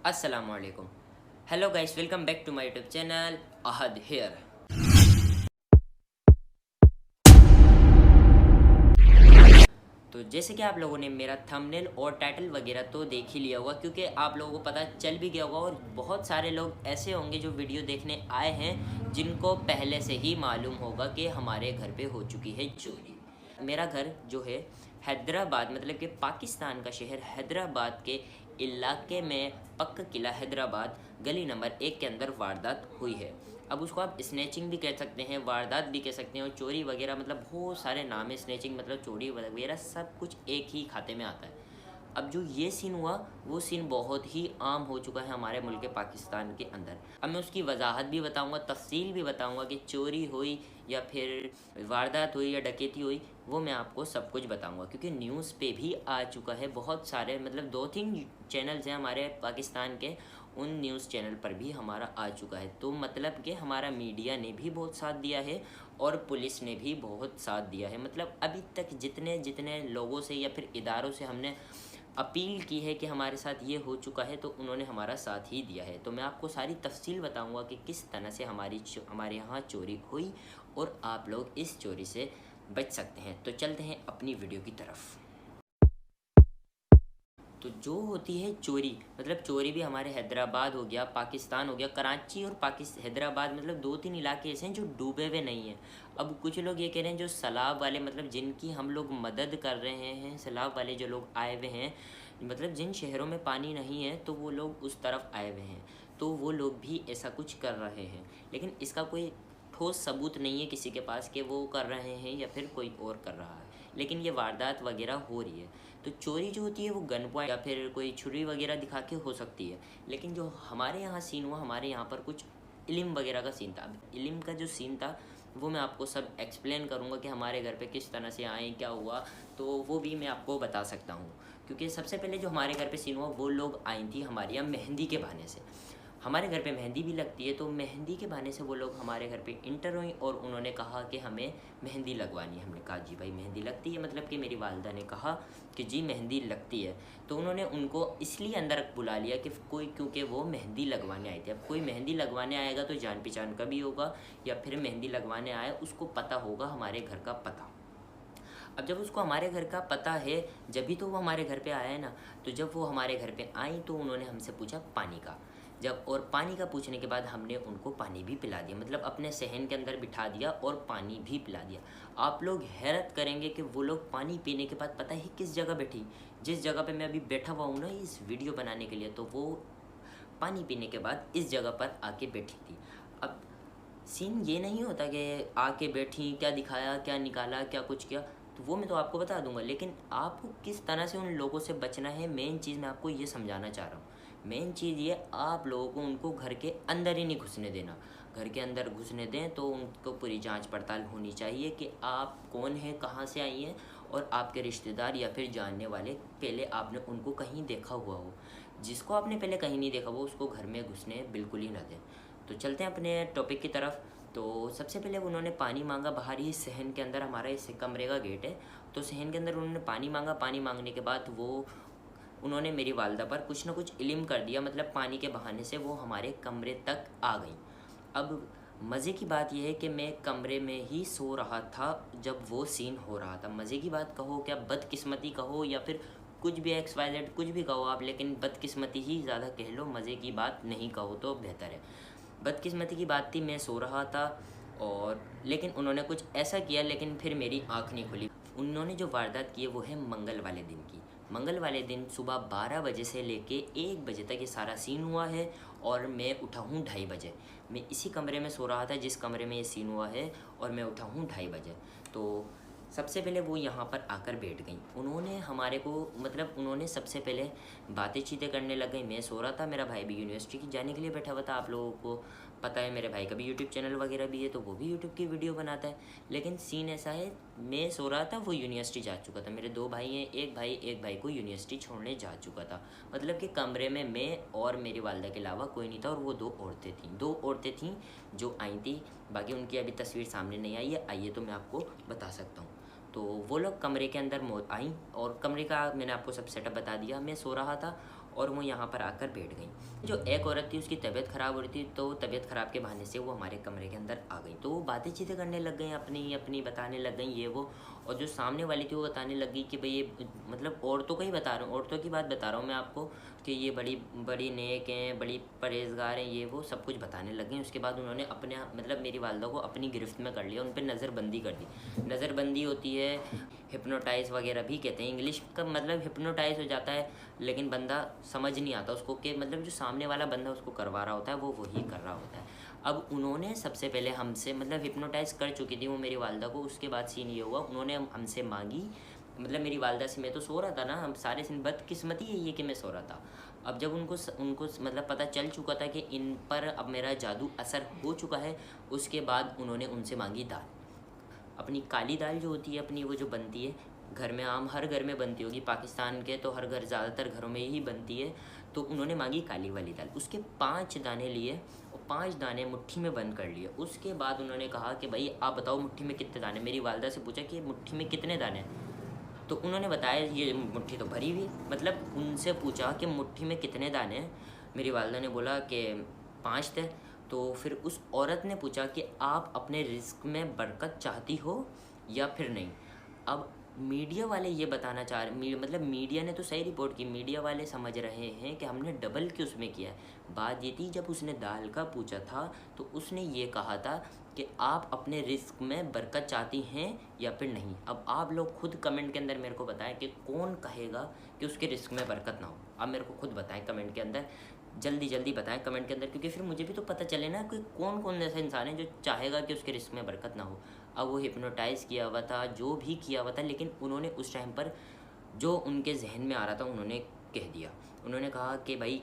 अस्सलामुअलैकुम। Hello guys, welcome back to my YouTube channel Ahad here. तो जैसे कि आप लोगों ने मेरा थंबनेल और टाइटल वगैरह तो देख ही लिया होगा, क्योंकि आप लोगों को पता चल भी गया होगा और बहुत सारे लोग ऐसे होंगे जो वीडियो देखने आए हैं जिनको पहले से ही मालूम होगा कि हमारे घर पे हो चुकी है चोरी। मेरा घर जो है हैदराबाद, मतलब कि पाकिस्तान का शहर हैदराबाद के इलाके में पक्का किला हैदराबाद गली नंबर 1 के अंदर वारदात हुई है। अब उसको आप स्नैचिंग भी कह सकते हैं, वारदात भी कह सकते हैं, और चोरी वगैरह, मतलब बहुत सारे नाम है। स्नैचिंग मतलब चोरी वगैरह सब कुछ एक ही खाते में आता है। अब जो ये सीन हुआ वो सीन बहुत ही आम हो चुका है हमारे मुल्क पाकिस्तान के अंदर। अब मैं उसकी वजाहत भी बताऊंगा, तफसील भी बताऊंगा कि चोरी हुई या फिर वारदात हुई या डकैती हुई, वो मैं आपको सब कुछ बताऊंगा, क्योंकि न्यूज़ पे भी आ चुका है बहुत सारे, मतलब 2-3 चैनल्स हैं हमारे पाकिस्तान के, उन न्यूज़ चैनल पर भी हमारा आ चुका है। तो मतलब कि हमारा मीडिया ने भी बहुत साथ दिया है और पुलिस ने भी बहुत साथ दिया है। मतलब अभी तक जितने जितने लोगों से या फिर इदारों से हमने अपील की है कि हमारे साथ ये हो चुका है, तो उन्होंने हमारा साथ ही दिया है। तो मैं आपको सारी तफसील बताऊंगा कि किस तरह से हमारे यहाँ चोरी हुई और आप लोग इस चोरी से बच सकते हैं। तो चलते हैं अपनी वीडियो की तरफ। तो जो होती है चोरी, मतलब चोरी भी हमारे हैदराबाद हो गया, पाकिस्तान हो गया, कराची और हैदराबाद, मतलब 2-3 इलाके ऐसे हैं जो डूबे हुए नहीं हैं। अब कुछ लोग ये कह रहे हैं जो सैलाब वाले, मतलब जिनकी हम लोग मदद कर रहे हैं, सैलाब वाले जो लोग आए हुए हैं, मतलब जिन शहरों में पानी नहीं है तो वो लोग उस तरफ आए हुए हैं, तो वो लोग भी ऐसा कुछ कर रहे हैं। लेकिन इसका कोई ठोस सबूत नहीं है किसी के पास कि वो कर रहे हैं या फिर कोई और कर रहा है, लेकिन ये वारदात वगैरह हो रही है। तो चोरी जो होती है वो गन पॉइंट या फिर कोई छुरी वगैरह दिखा के हो सकती है, लेकिन जो हमारे यहाँ सीन हुआ, हमारे यहाँ पर कुछ इल्म वगैरह का सीन था। अब इल्म का जो सीन था वो मैं आपको सब एक्सप्लेन करूँगा कि हमारे घर पे किस तरह से आए, क्या हुआ, तो वो भी मैं आपको बता सकता हूँ। क्योंकि सबसे पहले जो हमारे घर पे सीन हुआ, वो लोग आई थी हमारे यहाँ मेहंदी के बहाने से। हमारे घर पे मेहंदी भी लगती है, तो मेहंदी के बहाने से वो लोग हमारे घर पे इंटर हुई और उन्होंने कहा कि हमें मेहंदी लगवानी है। हमने कहा जी भाई मेहंदी लगती है, मतलब कि मेरी वालदा ने कहा कि जी मेहंदी लगती है। तो उन्होंने उनको इसलिए अंदर बुला लिया कि कोई, क्योंकि वो मेहंदी लगवाने आए थे। अब कोई मेहंदी लगवाने आएगा तो जान पहचान का भी होगा, या फिर मेहंदी लगवाने आए उसको पता होगा हमारे घर का पता। अब जब उसको हमारे घर का पता है, जब भी तो वो हमारे घर पे आया है ना। तो जब वो हमारे घर पे आई तो उन्होंने हमसे पूछा पानी का, जब और पानी का पूछने के बाद हमने उनको पानी भी पिला दिया, मतलब अपने सहन के अंदर बिठा दिया और पानी भी पिला दिया। आप लोग हैरत करेंगे कि वो लोग पानी पीने के बाद पता ही किस जगह बैठी, जिस जगह पे मैं अभी बैठा हुआ हूँ ना इस वीडियो बनाने के लिए, तो वो पानी पीने के बाद इस जगह पर आके बैठी थी। अब सीन ये नहीं होता कि आके बैठी, क्या दिखाया, क्या निकाला, क्या कुछ किया, तो वो मैं तो आपको बता दूंगा, लेकिन आपको किस तरह से उन लोगों से बचना है, मेन चीज़ मैं आपको ये समझाना चाह रहा हूँ। मेन चीज़ ये, आप लोगों को उनको घर के अंदर ही नहीं घुसने देना। घर के अंदर घुसने दें तो उनको पूरी जांच पड़ताल होनी चाहिए कि आप कौन है, कहाँ से आई हैं, और आपके रिश्तेदार या फिर जानने वाले, पहले आपने उनको कहीं देखा हुआ हो। जिसको आपने पहले कहीं नहीं देखा हुआ उसको घर में घुसने बिल्कुल ही ना दें। तो चलते हैं अपने टॉपिक की तरफ। तो सबसे पहले उन्होंने पानी मांगा बाहर ही सहन के अंदर, हमारा इस कमरे का गेट है, तो सहन के अंदर उन्होंने पानी मांगा। पानी मांगने के बाद वो उन्होंने मेरी वालदा पर कुछ ना कुछ इल्म कर दिया, मतलब पानी के बहाने से वो हमारे कमरे तक आ गई। अब मज़े की बात यह है कि मैं कमरे में ही सो रहा था जब वो सीन हो रहा था। मज़े की बात कहो, क्या बदकिस्मती कहो, या फिर कुछ भी XYZ कुछ भी कहो आप, लेकिन बदकिस्मती ही ज़्यादा कह लो, मज़े की बात नहीं कहो तो बेहतर है। बदकिस्मती की बात थी, मैं सो रहा था और लेकिन उन्होंने कुछ ऐसा किया, लेकिन फिर मेरी आँख नहीं खुली। उन्होंने जो वारदात की है वो है मंगल वाले दिन की। मंगल वाले दिन सुबह 12 बजे से लेके 1 बजे तक ये सारा सीन हुआ है, और मैं उठा हूँ 2:30 बजे। मैं इसी कमरे में सो रहा था जिस कमरे में ये सीन हुआ है, और मैं उठा हूँ 2:30 बजे। तो सबसे पहले वो यहाँ पर आकर बैठ गई। उन्होंने हमारे को, मतलब उन्होंने सबसे पहले बातें चीतें करने लग गई। मैं सो रहा था, मेरा भाई भी यूनिवर्सिटी की जाने के लिए बैठा हुआ था। आप लोगों को पता है मेरे भाई का भी यूट्यूब चैनल वगैरह भी है, तो वो भी यूट्यूब की वीडियो बनाता है। लेकिन सीन ऐसा है, मैं सो रहा था, वो यूनिवर्सिटी जा चुका था। मेरे 2 भाई हैं, एक भाई को यूनिवर्सिटी छोड़ने जा चुका था। मतलब कि कमरे में मैं और मेरी वालदा के अलावा कोई नहीं था, और वो 2 औरतें थीं जो आई थी। बाकी उनकी अभी तस्वीर सामने नहीं आई है, आइए तो मैं आपको बता सकता हूँ। तो वो लोग कमरे के अंदर आई, और कमरे का मैंने आपको सब सेटअप बता दिया। मैं सो रहा था और वो यहाँ पर आकर बैठ गई। जो एक औरत थी उसकी तबीयत ख़राब हो रही थी, तो तबीयत ख़राब के बहाने से वो हमारे कमरे के अंदर आ गई। तो वो बातें चीतें करने लग गई, अपनी अपनी बताने लग गई ये वो। और जो सामने वाली थी वो बताने लग गई कि भाई ये मतलब औरतों का ही बता रहा हूँ, औरतों की बात बता रहा हूँ मैं आपको, कि ये बड़ी बड़ी नेक हैं, बड़ी परहेज़गार हैं, ये वो सब कुछ बताने लग गई। उसके बाद उन्होंने अपने मतलब मेरी वालदा को अपनी गिरफ्त में कर लिया, उन पर नज़रबंदी कर दी। नज़रबंदी होती है, हिप्नोटाइज वगैरह भी कहते हैं, इंग्लिश का मतलब हिप्नोटाइज हो जाता है, लेकिन बंदा समझ नहीं आता उसको कि मतलब जो सामने वाला बंदा उसको करवा रहा होता है वो वही कर रहा होता है। अब उन्होंने सबसे पहले हमसे मतलब हिप्नोटाइज कर चुकी थी वो मेरी वालदा को। उसके बाद सीन ये हुआ, उन्होंने हमसे मांगी, मतलब मेरी वालदा से, मैं तो सो रहा था ना, हम सारे सीन, बदकिस्मती यही है कि मैं सो रहा था। अब जब उनको मतलब पता चल चुका था कि इन पर अब मेरा जादू असर हो चुका है, उसके बाद उन्होंने उनसे मांगी दाल, अपनी काली दाल जो होती है अपनी, वो जो बनती है घर में, आम हर घर में बनती होगी, पाकिस्तान के तो हर घर ज़्यादातर घरों में ही बनती है। तो उन्होंने मांगी काली वाली दाल, उसके 5 दाने लिए और 5 दाने मुट्ठी में बंद कर लिए। उसके बाद उन्होंने कहा कि भाई आप बताओ मुट्ठी में कितने दाने। मेरी वालदा से पूछा कि मुट्ठी में कितने दाने हैं, तो उन्होंने बताया ये मुट्ठी तो भरी हुई, मतलब उनसे पूछा कि मुट्ठी में कितने दाने हैं। मेरी वालदा ने बोला कि 5 थे। तो फिर उस औरत ने पूछा कि आप अपने रिस्क में बरकत चाहती हो या फिर नहीं। अब मीडिया वाले ये बताना चाह रहे, मतलब मीडिया ने तो सही रिपोर्ट की, मीडिया वाले समझ रहे हैं कि हमने डबल क्यों उसमें किया है। बात ये थी, जब उसने दाल का पूछा था तो उसने ये कहा था कि आप अपने रिस्क में बरकत चाहती हैं या फिर नहीं। अब आप लोग खुद कमेंट के अंदर मेरे को बताएं कि कौन कहेगा कि उसके रिस्क में बरकत ना हो। आप मेरे को खुद बताएं कमेंट के अंदर, जल्दी जल्दी बताएं कमेंट के अंदर, क्योंकि फिर मुझे भी तो पता चले ना कि कौन कौन ऐसा इंसान है जो चाहेगा कि उसके रिस्क में बरकत ना हो। अब वो हिप्नोटाइज़ किया हुआ था, जो भी किया हुआ था, लेकिन उन्होंने उस टाइम पर जो उनके जहन में आ रहा था उन्होंने कह दिया। उन्होंने कहा कि भाई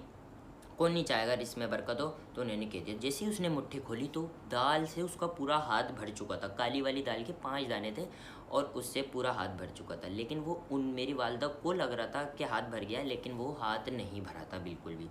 कौन नहीं चाहेगा रिस्क में बरकत हो, तो उन्होंने कह दिया। जैसे ही उसने मुट्ठी खोली तो दाल से उसका पूरा हाथ भर चुका था, काली वाली दाल के 5 दाने थे और उससे पूरा हाथ भर चुका था। लेकिन वो मेरी वालदा को लग रहा था कि हाथ भर गया, लेकिन वो हाथ नहीं भरा था बिल्कुल भी।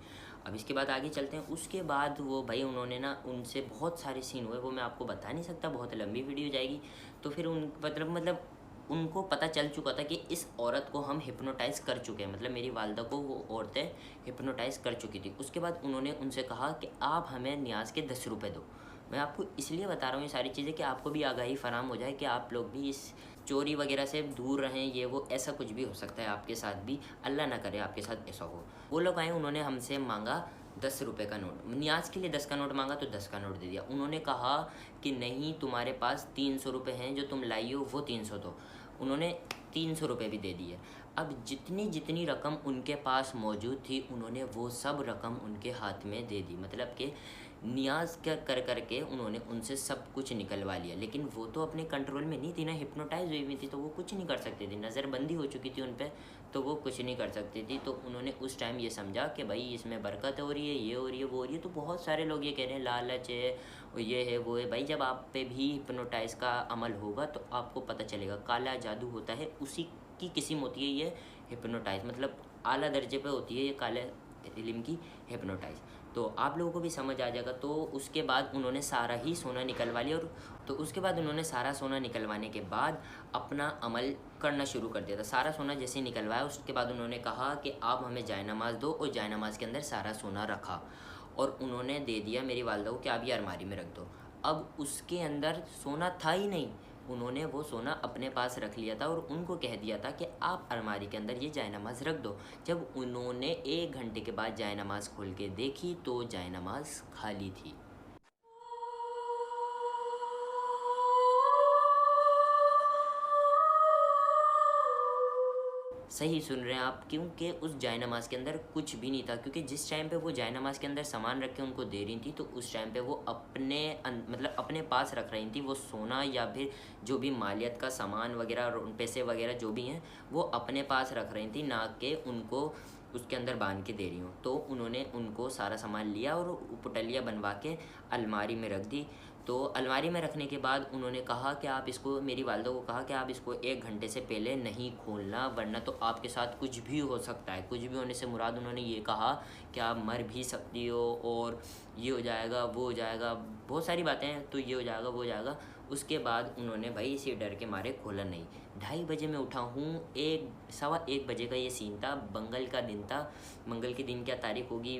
अब इसके बाद आगे चलते हैं। उसके बाद वो भाई उन्होंने ना उनसे बहुत सारे सीन हुए, वो मैं आपको बता नहीं सकता, बहुत लंबी वीडियो जाएगी। तो फिर उन मतलब उनको पता चल चुका था कि इस औरत को हम हिप्नोटाइज़ कर चुके हैं, मतलब मेरी वालदा को वो औरतें हिप्नोटाइज़ कर चुकी थी। उसके बाद उन्होंने उनसे कहा कि आप हमें न्याज के 10 रुपये दो। मैं आपको इसलिए बता रहा हूँ ये सारी चीज़ें कि आपको भी आगाही फराम हो जाए, कि आप लोग भी इस चोरी वगैरह से दूर रहें। ये वो ऐसा कुछ भी हो सकता है आपके साथ भी, अल्लाह ना करे आपके साथ ऐसा हो। वो लोग आए, उन्होंने हमसे मांगा 10 रुपये का नोट, न्याज के लिए 10 का नोट मांगा तो 10 का नोट दे दिया। उन्होंने कहा कि नहीं, तुम्हारे पास 300 रुपये हैं, जो तुम लाई हो वो 300 दो। उन्होंने 300 रुपये भी दे दिए। अब जितनी जितनी रकम उनके पास मौजूद थी उन्होंने वो सब रकम उनके हाथ में दे दी, मतलब कि नियाज कर करके उन्होंने उनसे सब कुछ निकलवा लिया। लेकिन वो तो अपने कंट्रोल में नहीं थी ना, हिप्नोटाइज हुई हुई थी, तो वो कुछ नहीं कर सकती थी, नज़रबंदी हो चुकी थी उन पर, तो वो कुछ नहीं कर सकती थी। तो उन्होंने उस टाइम ये समझा कि भाई इसमें बरकत हो रही है, ये हो रही है, वो हो रही है। तो बहुत सारे लोग ये कह रहे हैं लालच है, ये है वो है। भाई जब आप पे भी हिप्नोटाइज का अमल होगा तो आपको पता चलेगा, काला जादू होता है, उसी की किस्म होती है ये हिप्नोटाइज, मतलब आला दर्जे पे होती है ये काले इल्म की हिप्नोटाइज। तो आप लोगों को भी समझ आ जाएगा। तो उसके बाद उन्होंने सारा ही सोना निकलवा लिया, और तो उसके बाद उन्होंने सारा सोना निकलवाने के बाद अपना अमल करना शुरू कर दिया था। सारा सोना जैसे निकलवाया उसके बाद उन्होंने कहा कि आप हमें जायनमाज दो, और जायनमाज के अंदर सारा सोना रखा और उन्होंने दे दिया मेरी वालदा को कि आप ये अलमारी में रख दो। अब उसके अंदर सोना था ही नहीं, उन्होंने वो सोना अपने पास रख लिया था और उनको कह दिया था कि आप अलमारी के अंदर ये जायनमाज रख दो। जब उन्होंने 1 घंटे के बाद जायनमाज खोल के देखी तो जायनमाज खाली थी। सही सुन रहे हैं आप, क्योंकि उस जायनमाज के अंदर कुछ भी नहीं था, क्योंकि जिस टाइम पे वो जायनमाज के अंदर सामान रख के उनको दे रही थी तो उस टाइम पे वो अपने मतलब अपने पास रख रही थी वो सोना, या फिर जो भी मालियत का सामान वगैरह, पैसे वगैरह जो भी हैं वो अपने पास रख रही थी, ना कि उनको उसके अंदर बांध के दे रही हूँ। तो उन्होंने उनको सारा सामान लिया और पुटलिया बनवा के अलमारी में रख दी। तो अलमारी में रखने के बाद उन्होंने कहा कि आप इसको, मेरी वालदा को कहा कि आप इसको 1 घंटे से पहले नहीं खोलना, वरना तो आपके साथ कुछ भी हो सकता है। कुछ भी होने से मुराद उन्होंने ये कहा कि आप मर भी सकती हो, और ये हो जाएगा वो हो जाएगा, बहुत सारी बातें हैं, तो ये हो जाएगा वो हो जाएगा। उसके बाद उन्होंने भाई इसी डर के मारे खोला नहीं। 2:30 बजे मैं उठा हूँ, 1 1 बजे का ये सीन था। मंगल का दिन था। मंगल के दिन क्या तारीख होगी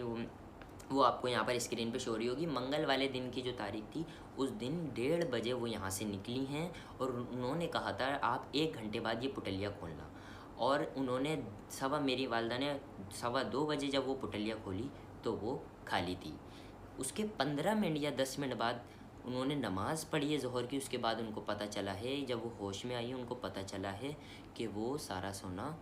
वो आपको यहाँ पर स्क्रीन पे शो रही होगी। मंगल वाले दिन की जो तारीख थी, उस दिन 1:30 बजे वो यहाँ से निकली हैं और उन्होंने कहा था आप 1 घंटे बाद ये पुटलिया खोलना। और उन्होंने मेरी वालदा ने 2:15 बजे जब वो पुटलिया खोली तो वो खाली थी। उसके 15 मिनट या 10 मिनट बाद उन्होंने नमाज़ पढ़ी है ज़ोहर की। उसके बाद उनको पता चला है, जब वो होश में आई, उनको पता चला है कि वो सारा सोना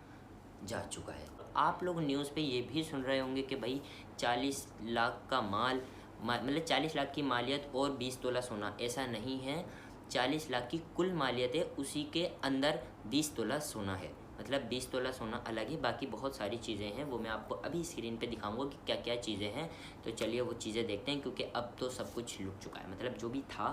जा चुका है। आप लोग न्यूज़ पे ये भी सुन रहे होंगे कि भाई 40 लाख का मतलब 40 लाख की मालियत और 20 तोला सोना। ऐसा नहीं है, 40 लाख की कुल मालियत है, उसी के अंदर 20 तोला सोना है। मतलब 20 तोला सोना अलग है, बाकी बहुत सारी चीज़ें हैं, वो मैं आपको अभी स्क्रीन पे दिखाऊंगा कि क्या क्या चीज़ें हैं। तो चलिए वो चीज़ें देखते हैं, क्योंकि अब तो सब कुछ लुट चुका है। मतलब जो भी था,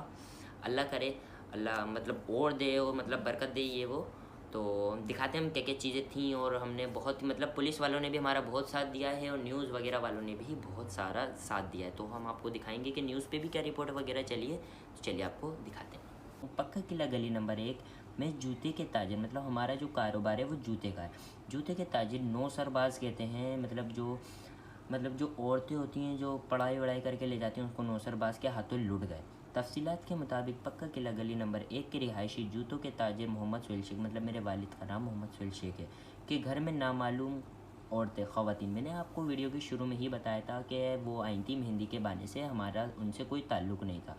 अल्लाह करे, अल्लाह मतलब और दे, और मतलब बरकत दे ये वो। तो दिखाते हैं हम क्या क्या चीज़ें थी। और हमने बहुत मतलब पुलिस वालों ने भी हमारा बहुत साथ दिया है और न्यूज़ वगैरह वालों ने भी बहुत सारा साथ दिया है। तो हम आपको दिखाएंगे कि न्यूज़ पे भी क्या रिपोर्ट वगैरह चली है। तो चलिए आपको दिखाते हैं। पक्का किला गली नंबर 1 में जूते के ताजिर, मतलब हमारा जो कारोबार है वो जूते का है। जूते के ताजिर नौसरबाज कहते हैं। मतलब जो औरतें होती हैं जो पढ़ाई वढ़ाई करके ले जाती हैं, उसको नौसरबाज के हाथों लुट गए। तफसीलात के मुताबिक पक्का किला गली नंबर 1 के रिहायशी जूतों के ताजिर मोहम्मद सुहेल शेख, मतलब मेरे वालिद का नाम मोहम्मद सुहेल शेख है, कि घर में नामालूम औरतें ख़वातीन, मैंने आपको वीडियो के शुरू में ही बताया था कि वो आई थी मेहंदी के बहाने से, हमारा उनसे कोई ताल्लुक़ नहीं था।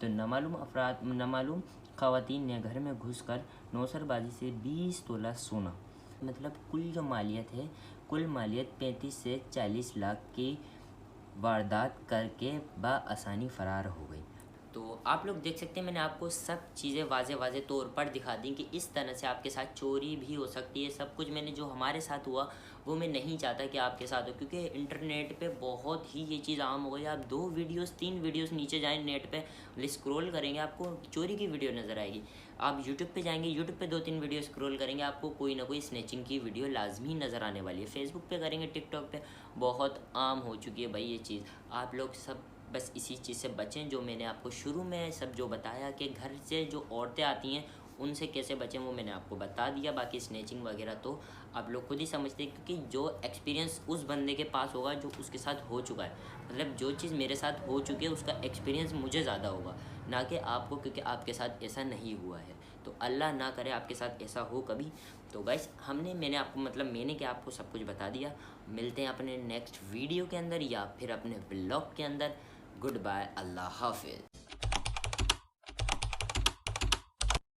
तो नामालूम ख़वातीन ने घर में घुसकर नौसरबाजी से 20 तोला सोना, मतलब कुल जो मालियत है, कुल मालियत 35 से 40 लाख की वारदात करके बआसानी फ़रार हो गई। तो आप लोग देख सकते हैं, मैंने आपको सब चीज़ें वाज़े तौर पर दिखा दी कि इस तरह से आपके साथ चोरी भी हो सकती है। सब कुछ मैंने जो हमारे साथ हुआ वो मैं नहीं चाहता कि आपके साथ हो, क्योंकि इंटरनेट पे बहुत ही ये चीज़ आम हो गई। आप 2 वीडियोस 3 वीडियोस नीचे जाएं नेट पे, स्क्रॉल करेंगे आपको चोरी की वीडियो नज़र आएगी। आप यूट्यूब पे जाएंगे, यूट्यूब पे 2-3 वीडियो स्क्रॉल करेंगे, आपको कोई ना कोई स्नैचिंग की वीडियो लाजमी नज़र आने वाली है। फेसबुक पे करेंगे, टिकटॉक पे बहुत आम हो चुकी है भाई ये चीज़। आप लोग सब बस इसी चीज़ से बचें, जो मैंने आपको शुरू में सब जो बताया कि घर से जो औरतें आती हैं उनसे कैसे बचें, वो मैंने आपको बता दिया। बाकी स्नैचिंग वगैरह तो आप लोग खुद ही समझते हैं, क्योंकि जो एक्सपीरियंस उस बंदे के पास होगा जो उसके साथ हो चुका है, मतलब जो चीज़ मेरे साथ हो चुकी है उसका एक्सपीरियंस मुझे ज़्यादा होगा, ना कि आपको, क्योंकि आपके साथ ऐसा नहीं हुआ है। तो अल्लाह ना करे आपके साथ ऐसा हो कभी। तो गाइस मैंने क्या आपको सब कुछ बता दिया। मिलते हैं अपने नेक्स्ट वीडियो के अंदर या फिर अपने ब्लॉग के अंदर। गुड बाय, अल्लाह हाफिज़।